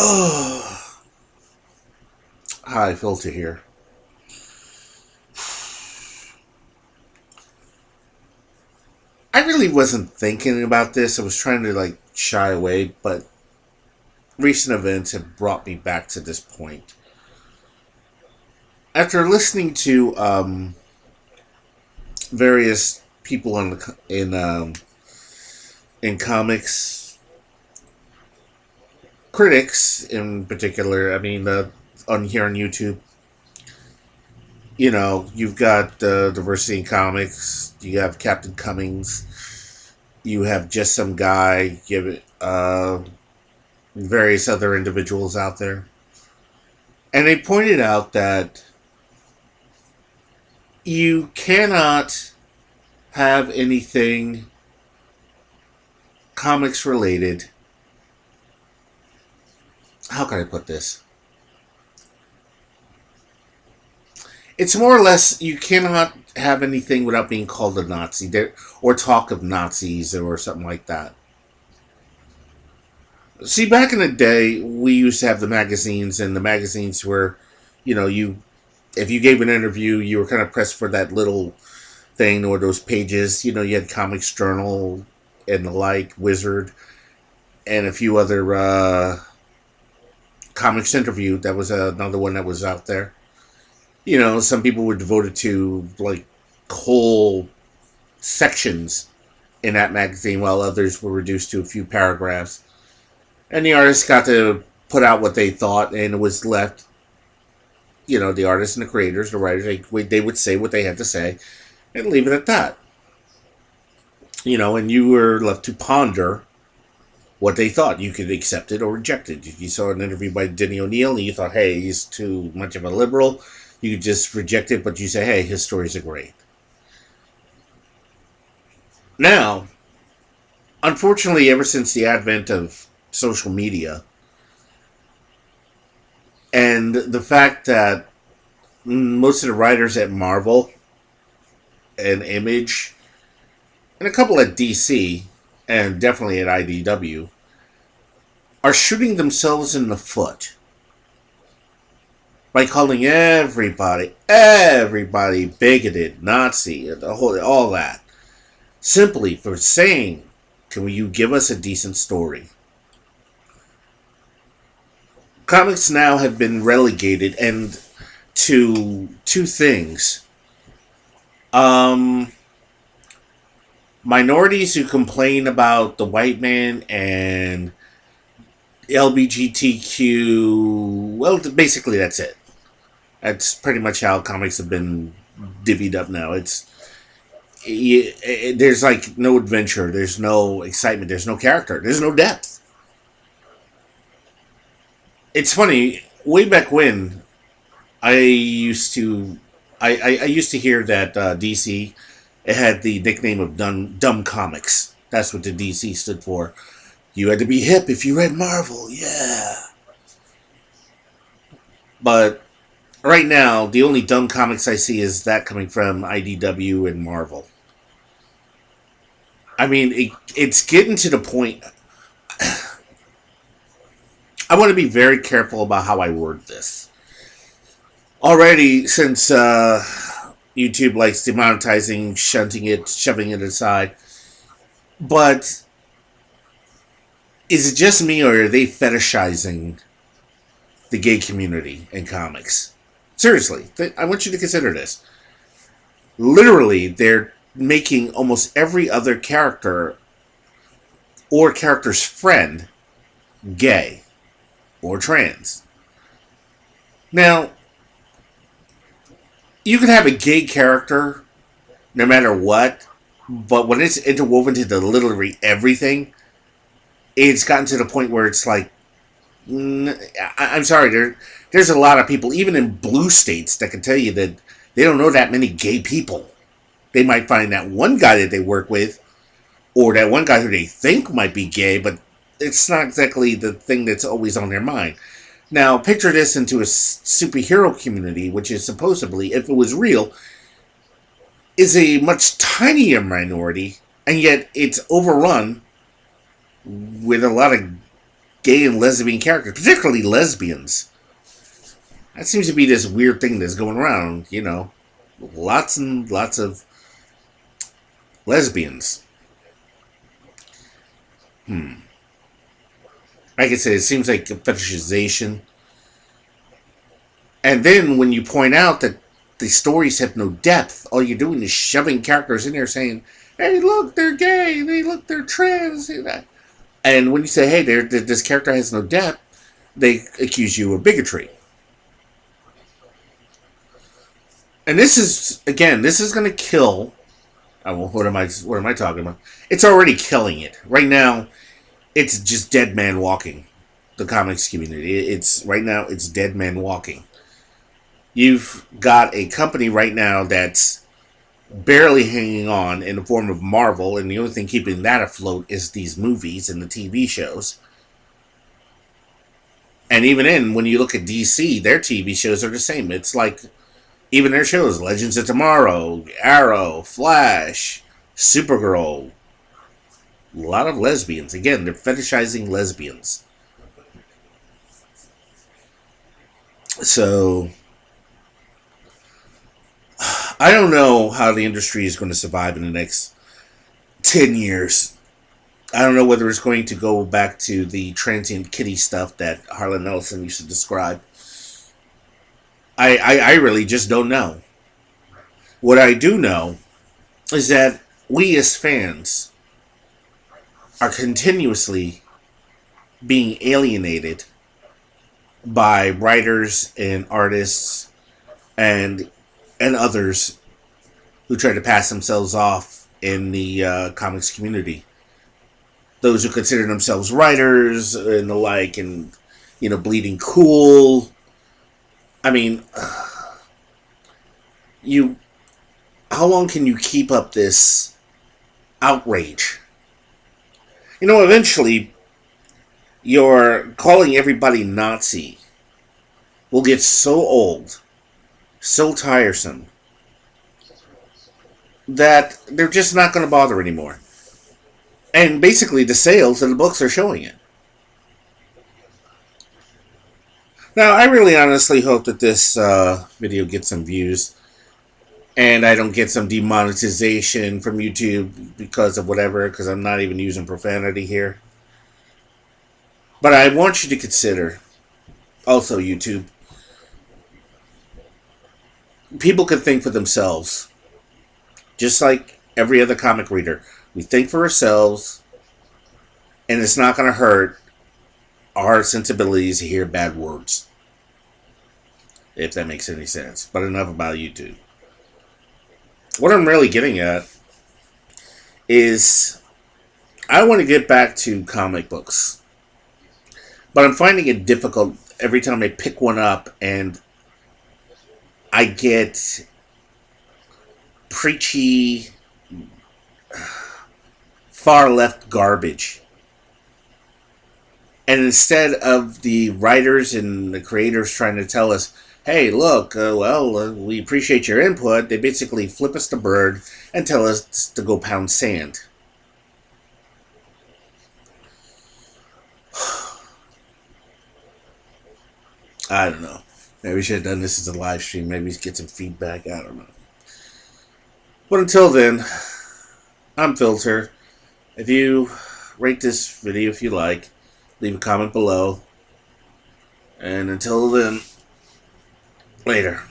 Oh, how I feel to hear. I really wasn't thinking about this. I was trying to shy away, but recent events have brought me back to this point. After listening to various people in comics, critics in particular, I mean, on here on YouTube, you've got diversity in comics. You have Captain Cummings. You have just some guy. Give it various other individuals out there, and they pointed out that you cannot have anything comics related. How can I put this? It's more or less you cannot have anything without being called a Nazi or talk of Nazis or something like that. See, back in the day, we used to have the magazines, and the magazines were, you if you gave an interview, you were kind of pressed for that little thing or those pages. You had Comics Journal and the like, Wizard, and a few other Comics Interview. That was another one that was out there. Some people were devoted to whole sections in that magazine, while others were reduced to a few paragraphs. And the artists got to put out what they thought, and it was left, the artists and the creators, the writers, they would say what they had to say and leave it at that. And you were left to ponder what they thought. You could accept it or reject it. If you saw an interview by Denny O'Neil and you thought, hey, he's too much of a liberal, you could just reject it, but you say, hey, his stories are great. Now, unfortunately, ever since the advent of social media and the fact that most of the writers at Marvel and Image and a couple at DC and definitely at IDW are shooting themselves in the foot by calling everybody bigoted, Nazi, all that, simply for saying, "Can you give us a decent story?" Comics now have been relegated and to two things: um, minorities who complain about the white man and LGBTQ. Well, basically that's it. That's pretty much how comics have been divvied up now. There's no adventure, there's no excitement, there's no character, there's no depth. It's funny. Way back when, I used to, I used to hear that DC it had the nickname of dumb comics. That's what the DC stood for. You had to be hip if you read Marvel, yeah. But right now, the only dumb comics I see is that coming from IDW and Marvel. I mean, it's getting to the point. I want to be very careful about how I word this. Already, since YouTube likes demonetizing, shunting it, shoving it aside, but is it just me, or are they fetishizing the gay community in comics? Seriously, I want you to consider this. Literally, they're making almost every other character or character's friend gay or trans. Now, you can have a gay character no matter what, but when it's interwoven into literally everything, it's gotten to the point where it's like, I'm sorry, there's a lot of people, even in blue states, that can tell you that they don't know that many gay people. They might find that one guy that they work with, or that one guy who they think might be gay, but it's not exactly the thing that's always on their mind. Now, picture this into a superhero community, which is supposedly, if it was real, is a much tinier minority, and yet it's overrun with a lot of gay and lesbian characters, particularly lesbians. That seems to be this weird thing that's going around, you know. Lots and lots of lesbians. Like I said, it seems like a fetishization. And then when you point out that the stories have no depth, all you're doing is shoving characters in there saying, hey, look, they're gay. Hey, look, they're trans. And when you say, hey, this character has no depth, they accuse you of bigotry. And this is, again, this is going to kill. What am I talking about? It's already killing it right now. It's just dead man walking. The comics community. It's right now. It's dead man walking. You've got a company right now that's barely hanging on in the form of Marvel, and the only thing keeping that afloat is these movies and the TV shows. And even when you look at DC, their TV shows are the same. It's like even their shows, Legends of Tomorrow, Arrow, Flash, Supergirl. A lot of lesbians. Again, they're fetishizing lesbians. So, I don't know how the industry is going to survive in the next 10 years. I don't know whether it's going to go back to the transient kitty stuff that Harlan Ellison used to describe. I really just don't know. What I do know is that we as fans are continuously being alienated by writers and artists and others who try to pass themselves off in the comics community. Those who consider themselves writers and the like, and bleeding cool. I mean, how long can you keep up this outrage? Eventually, your calling everybody Nazi will get so old, so tiresome, that they're just not going to bother anymore. And basically, the sales of the books are showing it. Now, I really honestly hope that this video gets some views, and I don't get some demonetization from YouTube because of whatever, because I'm not even using profanity here. But I want you to consider, also YouTube, people can think for themselves. Just like every other comic reader. We think for ourselves, and it's not going to hurt our sensibilities to hear bad words. If that makes any sense. But enough about YouTube. What I'm really getting at is I want to get back to comic books. But I'm finding it difficult every time I pick one up and I get preachy, far left garbage. And instead of the writers and the creators trying to tell us, hey, look, we appreciate your input, they basically flip us the bird and tell us to go pound sand. I don't know. Maybe we should have done this as a live stream. Maybe get some feedback. I don't know. But until then, I'm Filter. If you rate this video if you like, leave a comment below. And until then, later.